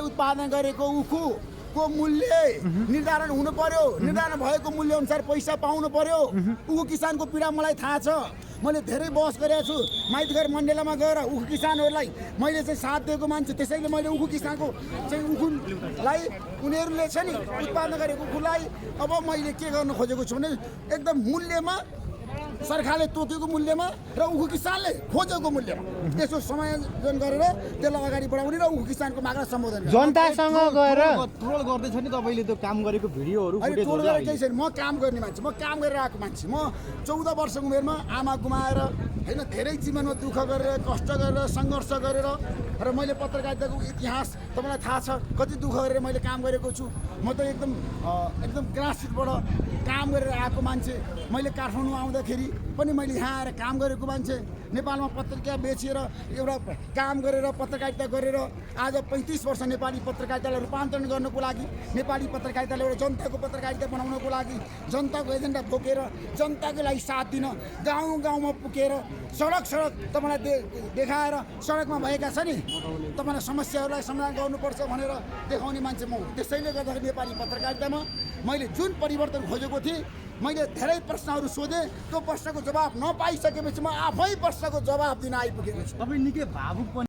उत्पादन गरेको उखुको मूल्य निर्धारण हुनु पर्यो। निर्धारण भएको मूल्य अनुसार पैसा पाउनु पर्यो। उखु किसानको पीडा मलाई थाहा छ। मैले धेरै बहस गरेको छु। माइतीघर मण्डलामा गएर उखु किसानहरूलाई मैले चाहिँ साथ दिएको मान्छे। त्यसैले मैले उखु किसानको चाहिँ उखुलाई उनीहरूले छ नि उत्पादन गरेको उखुलाई अब मैले के गर्न खोजेको छु भने एकदम मूल्यमा सरकारले तोकेको मूल्यमा र उखु किसानले खोजेको मूल्यमा त्यसो समायोजन गरेर त्यसलाई अगाडि बढाउने र उखु किसानको मागलाई सम्बोधन गर्ने। जनतासँग गएर ट्रोल गर्दैछ नि तपाईँले त्यो काम गरेको भिडियोहरू अहिले टोल गरेर केही छैन। म काम गर्ने मान्छे, म काम गरेर आएको मान्छे। म 14 वर्षको उमेरमा आमा गुमाएर होइन धेरै जीवनमा दुःख गरेर कष्ट गरेर सङ्घर्ष गरेर र मैले पत्रकारिताको इतिहास तपाईँलाई थाहा छ कति दुःख गरेर मैले काम गरेको छु। म त एकदम ग्रासरुटबाट काम गरेर आएको मान्छे। मैले काठमाडौँ आउँदाखेरि पनि मैले यहाँ आएर काम गरेको मान्छे। नेपालमा पत्रिका बेचेर एउटा काम गरेर पत्रकारिता गरेर आज 35 वर्ष नेपाली पत्रकारितालाई रूपान्तरण गर्नको लागि नेपाली पत्रकारितालाई एउटा जनताको पत्रकारिता बनाउनको लागि जनताको एजेन्डा बोकेर जनताको लागि साथ दिन गाउँ गाउँमा पुगेर सडक तपाईँलाई देखाएर सडकमा भएका छ नि तपाईँलाई समस्याहरूलाई समाधान गर्नुपर्छ भनेर देखाउने मान्छे म हुँ। त्यसैले गर्दाखेरि नेपाली पत्रकारितामा मैले जुन परिवर्तन खोजेको थिएँ मैले धेरै प्रश्नहरू सोधेँ। त्यो प्रश्नको जवाब नपाइसकेपछि म आफै प्रश्नको जवाब दिन आइपुगेको छु। तपाईँ निकै भावुक पनि